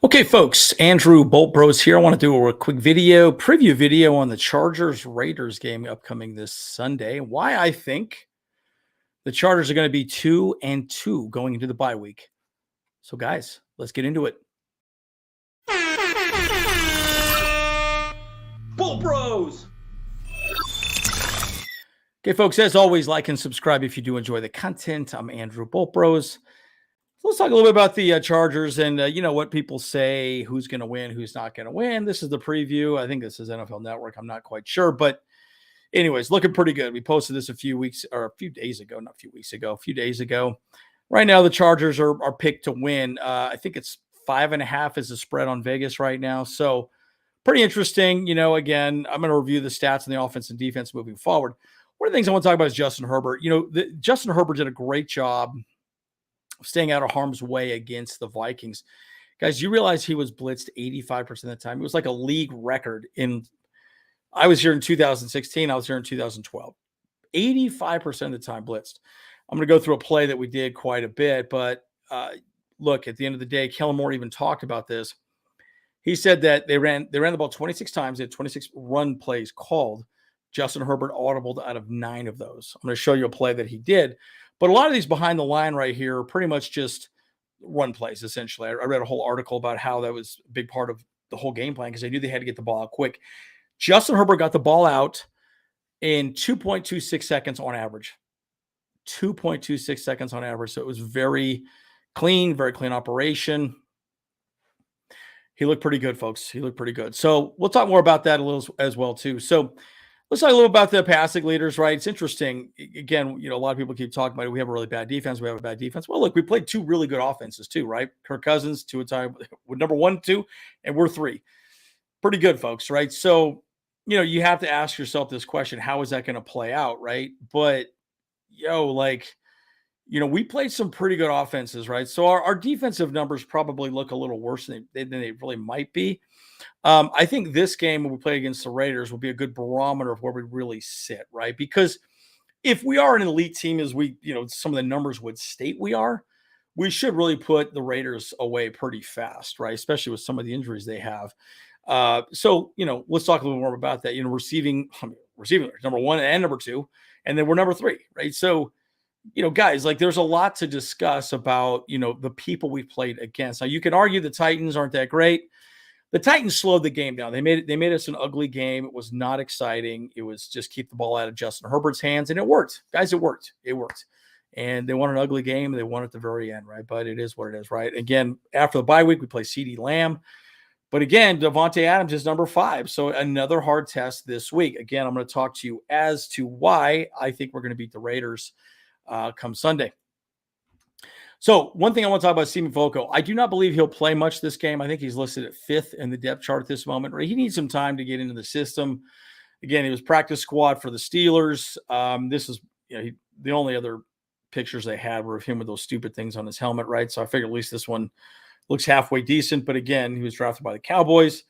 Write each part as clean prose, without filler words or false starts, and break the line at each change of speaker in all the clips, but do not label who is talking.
Okay, folks, Andrew Bolt Bros here. I want to do a quick preview video on the Chargers Raiders game upcoming this Sunday. Why I think the Chargers are going to be 2-2 going into the bye week. So, guys, let's get into it. Bolt Bros. Okay, folks, as always, like and subscribe if you do enjoy the content. I'm Andrew Bolt Bros. Let's talk a little bit about the Chargers and what people say, who's going to win, who's not going to win. This is the preview. I think this is NFL Network. I'm not quite sure, but anyways, looking pretty good. We posted this a few days ago, not a few weeks ago, a few days ago. Right now, the Chargers are picked to win. I think it's 5.5 is the spread on Vegas right now. So pretty interesting. Again, I'm going to review the stats on the offense and defense moving forward. One of the things I want to talk about is Justin Herbert. Justin Herbert did a great job staying out of harm's way against the Vikings. Guys, you realize he was blitzed 85% of the time. It was like a league record I was here in 2016. I was here in 2012. 85% of the time blitzed. I'm going to go through a play that we did quite a bit, but look, at the end of the day, Kellen Moore even talked about this. He said that they ran the ball 26 times. They had 26 run plays called. Justin Herbert audibled out of 9 of those. I'm going to show you a play that he did. But a lot of these behind the line right here are pretty much just run plays, essentially. I read a whole article about how that was a big part of the whole game plan because they knew they had to get the ball out quick. Justin Herbert got the ball out in 2.26 seconds on average. 2.26 seconds on average. So it was very clean operation. He looked pretty good, folks. He looked pretty good. So we'll talk more about that a little as well, too. So let's talk a little about the passing leaders, right? It's interesting. Again, a lot of people keep talking about it. We have a really bad defense. We have a bad defense. Well, look, we played 2 really good offenses too, right? Kirk Cousins, 2 at time, with number 1, 2, and we're 3. Pretty good, folks, right? So, you have to ask yourself this question: how is that going to play out, right? But, we played some pretty good offenses, right? So our defensive numbers probably look a little worse than they really might be. I think this game when we play against the Raiders will be a good barometer of where we really sit, right? Because if we are an elite team, as some of the numbers would state we are, we should really put the Raiders away pretty fast, right? Especially with some of the injuries they have. So let's talk a little more about that. Receiving number 1 and number 2, and then we're number 3, right? So, guys, there's a lot to discuss about, the people we've played against. Now, you can argue the Titans aren't that great. The Titans slowed the game down. They made us an ugly game. It was not exciting. It was just keep the ball out of Justin Herbert's hands, and it worked. Guys, it worked. It worked. And they won an ugly game. They won at the very end, right? But it is what it is, right? Again, after the bye week, we play CeeDee Lamb. But again, Devonte Adams is number 5. So another hard test this week. Again, I'm going to talk to you as to why I think we're going to beat the Raiders come Sunday. So one thing I want to talk about Stephen Volko. I do not believe he'll play much this game. I think he's listed at 5th in the depth chart at this moment. Right? He needs some time to get into the system. Again, he was practice squad for the Steelers. This is the only other pictures they had were of him with those stupid things on his helmet, right? So I figured at least this one looks halfway decent. But again, he was drafted by the Cowboys.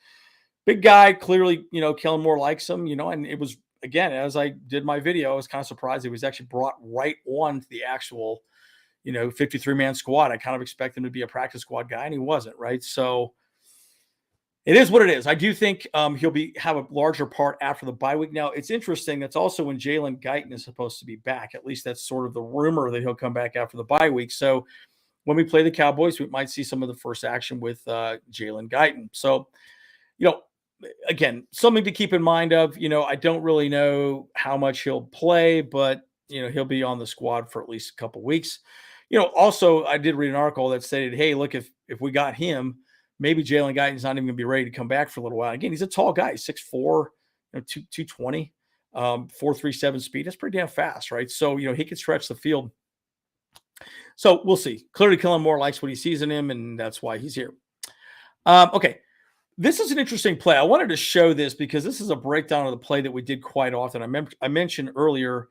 Big guy, clearly, Kellen Moore likes him, and it was, again, as I did my video, I was kind of surprised he was actually brought right on to the actual 53-man squad. I kind of expect him to be a practice squad guy, and he wasn't, right? So it is what it is. I do think he'll have a larger part after the bye week. Now, it's interesting. That's also when Jalen Guyton is supposed to be back. At least that's sort of the rumor that he'll come back after the bye week. So when we play the Cowboys, we might see some of the first action with Jalen Guyton. So, again, something to keep in mind of, I don't really know how much he'll play, but, he'll be on the squad for at least a couple weeks. Also, I did read an article that stated, hey, look, if we got him, maybe Jalen Guyton's not even going to be ready to come back for a little while. Again, he's a tall guy, 6'4", 220, 4.37 speed. That's pretty damn fast, right? So, he can stretch the field. So we'll see. Clearly, Kellen Moore likes what he sees in him, and that's why he's here. Okay. This is an interesting play. I wanted to show this because this is a breakdown of the play that we did quite often. I mentioned earlier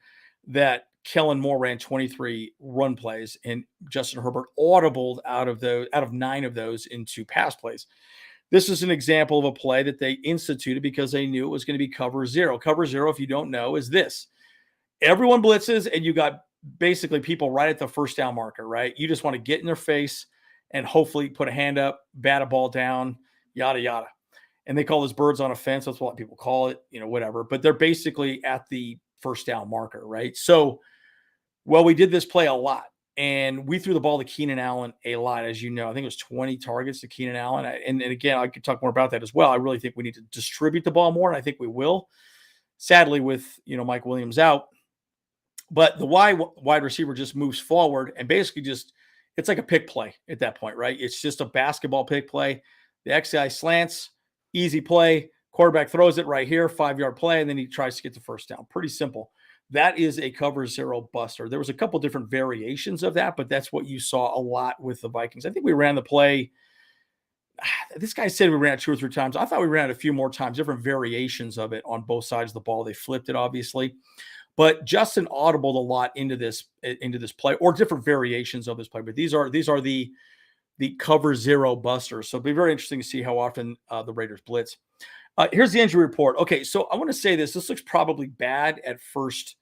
that Kellen Moore ran 23 run plays, and Justin Herbert audibled out of 9 of those into pass plays. This is an example of a play that they instituted because they knew it was going to be cover 0. Cover 0, if you don't know, is this. Everyone blitzes, and you got basically people right at the first down marker, right? You just want to get in their face and hopefully put a hand up, bat a ball down, yada, yada. And they call this birds on a fence. That's what people call it, whatever. But they're basically at the first down marker, right? So, well, we did this play a lot. And we threw the ball to Keenan Allen a lot, as you know. I think it was 20 targets to Keenan Allen. And again, I could talk more about that as well. I really think we need to distribute the ball more, and I think we will. Sadly, with Mike Williams out. But the wide receiver just moves forward and basically it's like a pick play at that point, right? It's just a basketball pick play. The XI slants, easy play. Quarterback throws it right here, 5-yard play, and then he tries to get the first down. Pretty simple. That is a cover zero buster. There was a couple different variations of that, but that's what you saw a lot with the Vikings. I think we ran the play. This guy said we ran it 2 or 3 times. I thought we ran it a few more times, different variations of it on both sides of the ball. They flipped it, obviously. But Justin audibled a lot into this play, or different variations of this play. But these are the cover zero busters. So it'll be very interesting to see how often the Raiders blitz. Here's the injury report. Okay, so I want to say this. This looks probably bad at first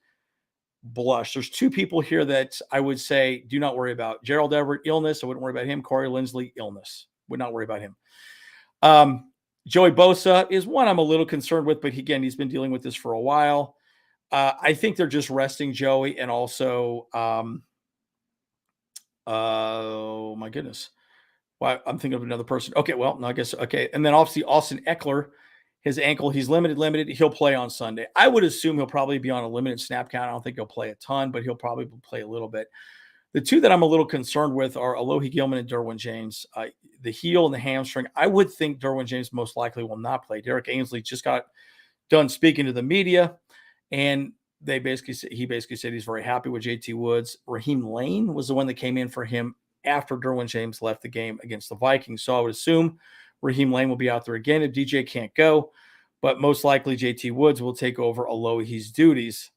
blush. There's 2 people here that I would say do not worry about. Gerald Everett, illness. I wouldn't worry about him. Corey Linsley, illness. Would not worry about him. Joey Bosa is one I'm a little concerned with, but again, he's been dealing with this for a while. I think they're just resting Joey, and also, oh my goodness. Well, I'm thinking of another person. Okay, well, no, I guess, okay. And then obviously Austin Eckler, his ankle, he's limited. He'll play on Sunday. I would assume he'll probably be on a limited snap count. I don't think he'll play a ton, but he'll probably play a little bit. The 2 that I'm a little concerned with are Alohi Gilman and Derwin James. The heel and the hamstring. I would think Derwin James most likely will not play. Derek Ainsley just got done speaking to the media, and he basically said he's very happy with JT Woods. Raheem Lane was the one that came in for him after Derwin James left the game against the Vikings. So I would assume Raheem Lane will be out there again if DJ can't go, but most likely JT Woods will take over Alohi's duties.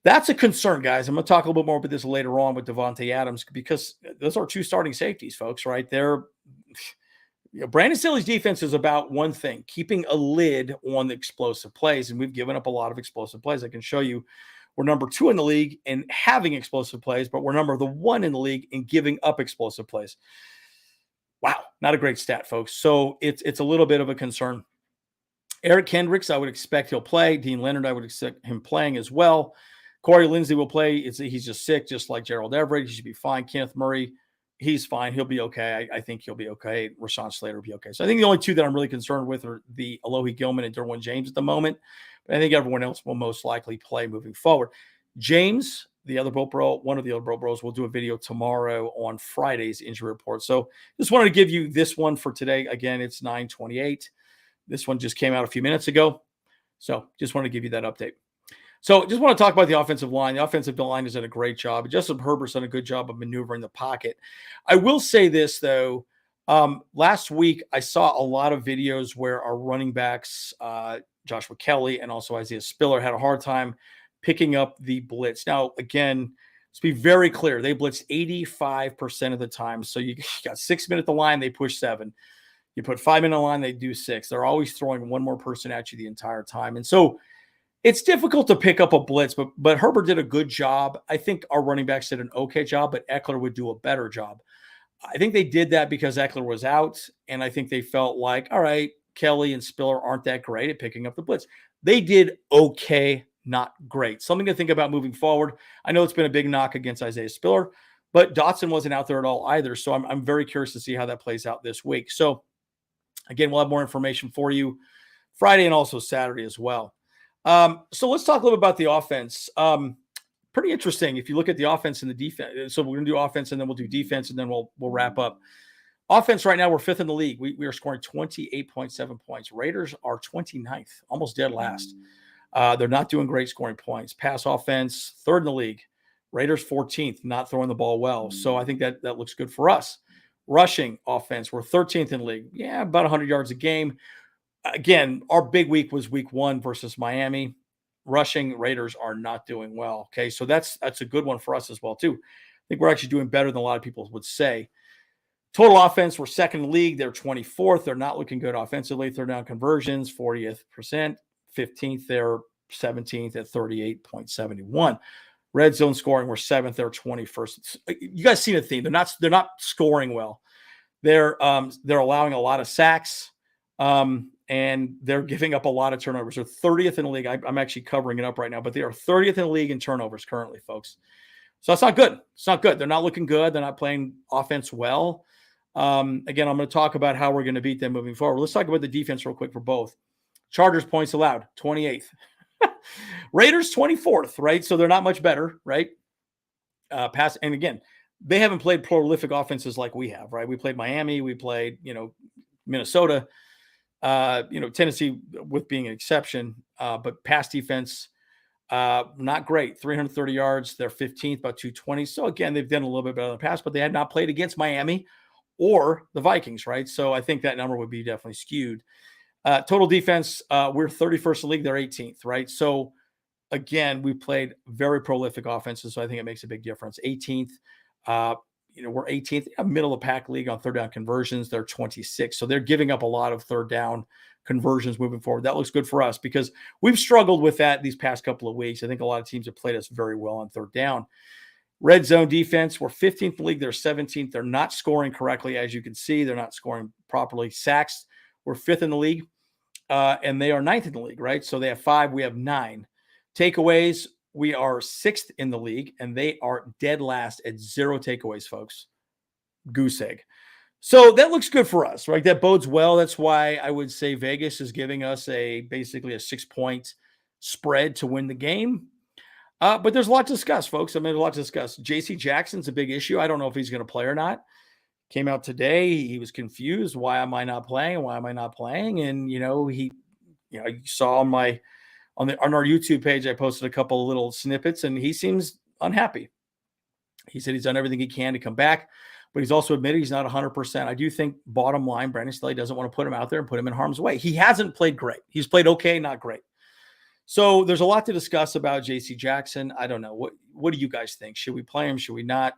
That's a concern, guys. I'm going to talk a little bit more about this later on with Devonte Adams, because those are 2 starting safeties, folks, right? Brandon Staley's defense is about one thing: keeping a lid on the explosive plays. And we've given up a lot of explosive plays. I can show you we're number 2 in the league in having explosive plays, but we're number 1 in the league in giving up explosive plays. Wow, not a great stat, folks. So it's a little bit of a concern. Eric Kendricks, I would expect he'll play. Dean Leonard, I would expect him playing as well. Corey Linsley will play. He's just sick, just like Gerald Everett. He should be fine. Kenneth Murray, he's fine. He'll be okay. I think he'll be okay. Rashawn Slater will be okay. So I think the only 2 that I'm really concerned with are the Alohi Gilman and Derwin James at the moment. But I think everyone else will most likely play moving forward. James, one of the other Bros, will do a video tomorrow on Friday's injury report. So just wanted to give you this one for today. Again, it's 9:28. This one just came out a few minutes ago. So just wanted to give you that update. So just want to talk about the offensive line. The offensive line has done a great job. Justin Herbert's done a good job of maneuvering the pocket. I will say this, though. Last week, I saw a lot of videos where our running backs, Joshua Kelly and also Isaiah Spiller, had a hard time picking up the blitz. Now, again, let's be very clear. They blitzed 85% of the time. So you got 6 minutes at the line, they push 7. You put 5 minutes on the line, they do 6. They're always throwing one more person at you the entire time. And so it's difficult to pick up a blitz, but Herbert did a good job. I think our running backs did an okay job, but Eckler would do a better job. I think they did that because Eckler was out, and I think they felt like, all right, Kelly and Spiller aren't that great at picking up the blitz. They did okay, not great. Something to think about moving forward. I know it's been a big knock against Isaiah Spiller, but Dotson wasn't out there at all either, so I'm very curious to see how that plays out this week. So, again, we'll have more information for you Friday and also Saturday as well. So let's talk a little bit about the offense. Pretty interesting if you look at the offense and the defense. So we're going to do offense, and then we'll do defense, and then we'll wrap up. Offense right now, we're 5th in the league. We are scoring 28.7 points. Raiders are 29th, almost dead last. They're not doing great scoring points. Pass offense, 3rd in the league. Raiders 14th, not throwing the ball well. So I think that looks good for us. Rushing offense, we're 13th in the league. Yeah, about 100 yards a game. Again, our big week was week 1 versus Miami. Rushing, Raiders are not doing well. Okay, so that's a good one for us as well, too. I think we're actually doing better than a lot of people would say. Total offense, we're 2nd in the league. They're 24th. They're not looking good offensively. 3rd down conversions, 40th percent. 15th, they're 17th at 38.71. Red zone scoring, we're 7th, they're 21st. You guys seen a theme. They're not scoring well. They're allowing a lot of sacks, and they're giving up a lot of turnovers. They're 30th in the league. I'm actually covering it up right now, but they are 30th in the league in turnovers currently, folks. So that's not good. It's not good. They're not looking good. They're not playing offense well. Again, I'm going to talk about how we're going to beat them moving forward. Let's talk about the defense real quick for both. Chargers points allowed, 28th. Raiders 24th, right? So they're not much better, right? And again, they haven't played prolific offenses like we have, right? We played Miami, we played, Minnesota, Tennessee with being an exception, but pass defense, not great. 330 yards, they're 15th, about 220. So again, they've done a little bit better in the past, but they had not played against Miami or the Vikings, right? So I think that number would be definitely skewed. Total defense, we're 31st in the league, they're 18th, right? So again, we played very prolific offenses, so I think it makes a big difference. 18th, we're 18th, middle of the pack league on third down conversions. They're 26th, so they're giving up a lot of third down conversions moving forward. That looks good for us because we've struggled with that these past couple of weeks. I think a lot of teams have played us very well on third down. Red zone defense, we're 15th in the league. They're 17th. They're not scoring correctly, as you can see. They're not scoring properly. Sacks, we're 5th in the league, and they are 9th in the league, right? So they have 5, we have 9. Takeaways, we are 6th in the league, and they are dead last at 0 takeaways, folks. Goose egg. So that looks good for us, right? That bodes well. That's why I would say Vegas is giving us basically a 6-point spread to win the game. But there's a lot to discuss, folks. I mean, there's a lot to discuss. J.C. Jackson's a big issue. I don't know if he's going to play or not. Came out today. He was confused. Why am I not playing? Why am I not playing? And, you saw on our YouTube page, I posted a couple of little snippets, and he seems unhappy. He said he's done everything he can to come back, but he's also admitted he's not 100%. I do think, bottom line, Brandon Staley doesn't want to put him out there and put him in harm's way. He hasn't played great. He's played okay, not great. So there's a lot to discuss about J.C. Jackson. I don't know. What do you guys think? Should we play him? Should we not?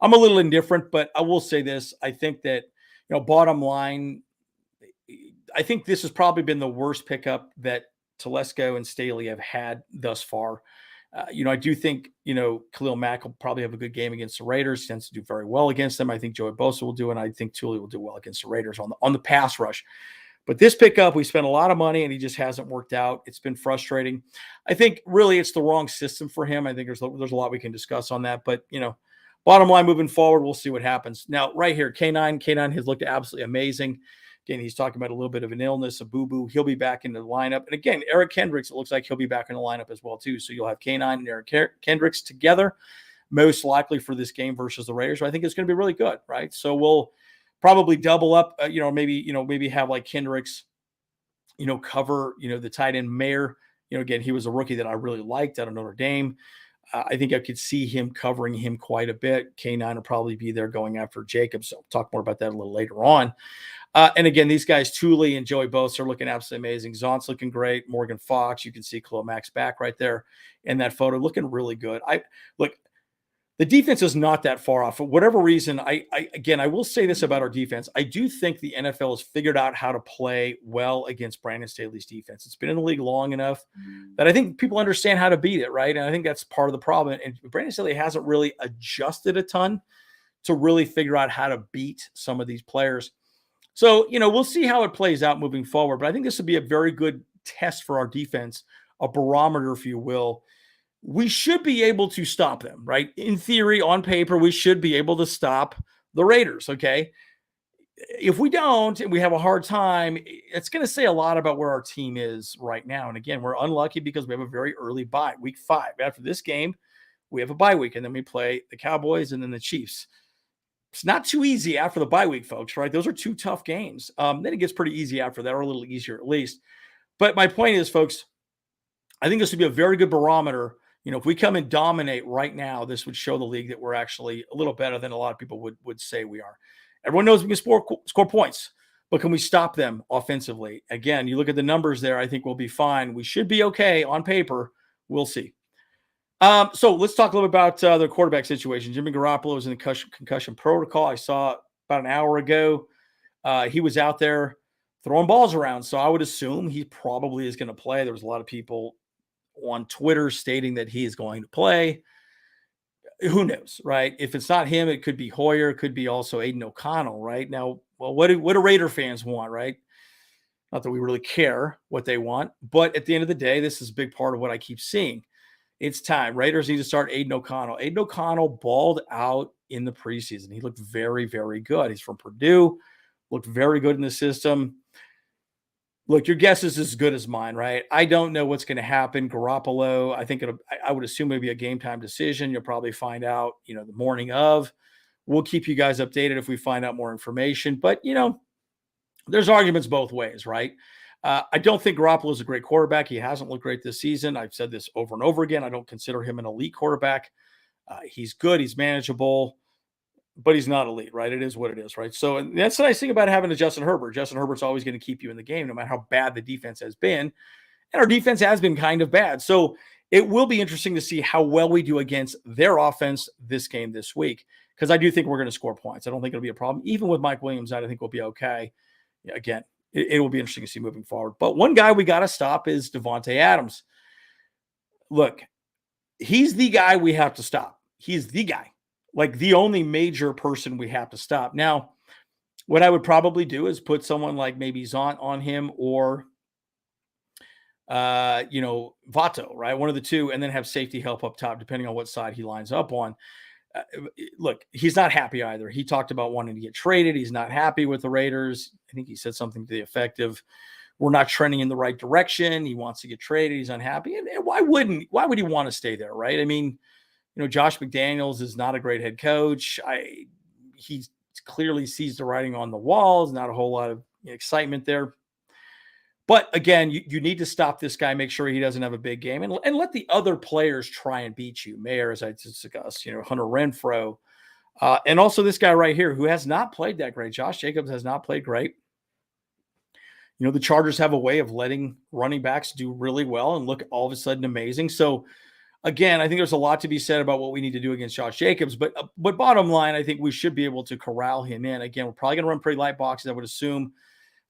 I'm a little indifferent, but I will say this. I think that, bottom line, I think this has probably been the worst pickup that Telesco and Staley have had thus far. I do think, Khalil Mack will probably have a good game against the Raiders. He tends to do very well against them. I think Joey Bosa will do, and I think Tully will do well against the Raiders on the pass rush. But this pickup, we spent a lot of money, and he just hasn't worked out. It's been frustrating. I think really it's the wrong system for him. I think there's a lot we can discuss on that. But, bottom line, moving forward, we'll see what happens. Now, right here, K9 has looked absolutely amazing. Again, he's talking about a little bit of an illness, a boo-boo. He'll be back in the lineup. And again, Eric Kendricks, it looks like he'll be back in the lineup as well, too. So you'll have K9 and Eric Kendricks together, most likely for this game versus the Raiders. So I think it's going to be really good, right? So we'll probably double up, maybe have like Kendricks, cover, the tight end Mayer. Again, he was a rookie that I really liked out of Notre Dame. I think I could see him covering him quite a bit. K9 will probably be there going after Jacobs. So I'll talk more about that a little later on. And again, these guys, Tully and Joey Bosa, are looking absolutely amazing. Zont's looking great. Morgan Fox, you can see Khalil Mack's back right there in that photo, looking really good. The defense is not that far off. For whatever reason, I will say this about our defense. I do think the NFL has figured out how to play well against Brandon Staley's defense. It's been in the league long enough that I think people understand how to beat it, right? And I think that's part of the problem. And Brandon Staley hasn't really adjusted a ton to really figure out how to beat some of these players. So, we'll see how it plays out moving forward. But I think this would be a very good test for our defense, a barometer, if you will. We should be able to stop them, right? In theory, on paper, we should be able to stop the Raiders, okay? If we don't and we have a hard time, it's going to say a lot about where our team is right now. And again, we're unlucky because we have a very early bye, week 5. After this game, we have a bye week, and then we play the Cowboys and then the Chiefs. It's not too easy after the bye week, folks, right? Those are 2 tough games. Then it gets pretty easy after that, or a little easier at least. But my point is, folks, I think this would be a very good barometer. If we come and dominate right now, this would show the league that we're actually a little better than a lot of people would say we are. Everyone knows we can score points, but can we stop them offensively? Again, you look at the numbers there, I think we'll be fine. We should be okay on paper. We'll see. So let's talk a little bit about the quarterback situation. Jimmy Garoppolo is in the concussion protocol. I saw about an hour ago. He was out there throwing balls around, so I would assume he probably is going to play. There was a lot of people on Twitter stating that he is going to play. Who knows, right? If it's not him, it could be Hoyer, it could be also Aiden OConnell, right? Now, well, what do Raider fans want, right? Not that we really care what they want, but at the end of the day, this is a big part of what I keep seeing. It's time. Raiders need to start Aiden OConnell. Aiden OConnell balled out in the preseason. He looked very, very good. He's from Purdue, looked very good in the system. Look, your guess is as good as mine, right? I don't know what's going to happen. Garoppolo, I would assume it'll be a game time decision. You'll probably find out, the morning of. We'll keep you guys updated if we find out more information. But, there's arguments both ways, right? I don't think Garoppolo is a great quarterback. He hasn't looked great this season. I've said this over and over again. I don't consider him an elite quarterback. He's good. He's manageable, but he's not elite, right? It is what it is, right? So and that's the nice thing about having a Justin Herbert. Justin Herbert's always going to keep you in the game, no matter how bad the defense has been. And our defense has been kind of bad. So it will be interesting to see how well we do against their offense this game this week, because I do think we're going to score points. I don't think it'll be a problem. Even with Mike Williams out, I think we'll be okay. Again, it will be interesting to see moving forward. But one guy we got to stop is Devonte Adams. Look, he's the guy we have to stop. He's the guy, like the only major person we have to stop. Now, what I would probably do is put someone like maybe Zont on him or, Vato, right? One of the two, and then have safety help up top, depending on what side he lines up on. Look, he's not happy either. He talked about wanting to get traded. He's not happy with the Raiders. I think he said something to the effect of, we're not trending in the right direction. He wants to get traded. He's unhappy. And why would he want to stay there, right? I mean, Josh McDaniels is not a great head coach. He clearly sees the writing on the walls, not a whole lot of excitement there. But again, you need to stop this guy, make sure he doesn't have a big game, and let the other players try and beat you. Mayer, as I discussed, Hunter Renfrow, and also this guy right here who has not played that great. Josh Jacobs has not played great. The Chargers have a way of letting running backs do really well and look all of a sudden amazing. So again, I think there's a lot to be said about what we need to do against Josh Jacobs. But bottom line, I think we should be able to corral him in. Again, we're probably going to run pretty light boxes, I would assume.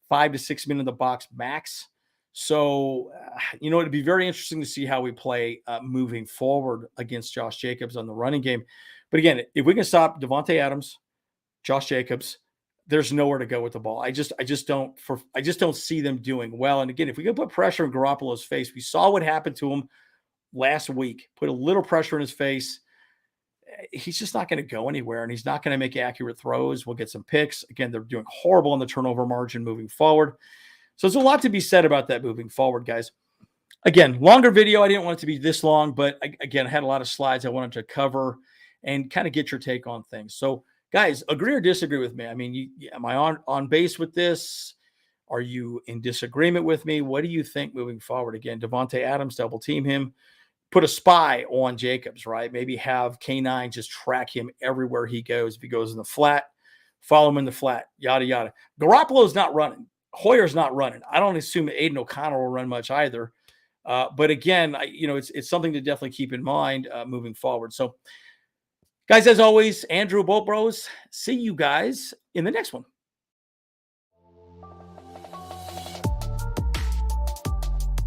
5 to 6 men in the box max. So, it'd be very interesting to see how we play moving forward against Josh Jacobs on the running game. But again, if we can stop Devonte Adams, Josh Jacobs, there's nowhere to go with the ball. I just don't see them doing well. And again, if we can put pressure in Garoppolo's face, we saw what happened to him last week. Put a little pressure in his face. He's just not going to go anywhere, and he's not going to make accurate throws. We'll get some picks. Again, they're doing horrible on the turnover margin moving forward. So there's a lot to be said about that moving forward, guys. Again, longer video. I didn't want it to be this long, but again, I had a lot of slides I wanted to cover and kind of get your take on things. So, guys, agree or disagree with me? I mean, am I on base with this? Are you in disagreement with me? What do you think moving forward? Again, Devonte Adams, double team him. Put a spy on Jacobs, right? Maybe have K9 just track him everywhere he goes. If he goes in the flat, follow him in the flat, yada, yada. Garoppolo's not running. Hoyer's not running. I don't assume Aiden OConnell will run much either. But again, it's something to definitely keep in mind moving forward. So, guys, as always, Andrew Bolt Bros, see you guys in the next one.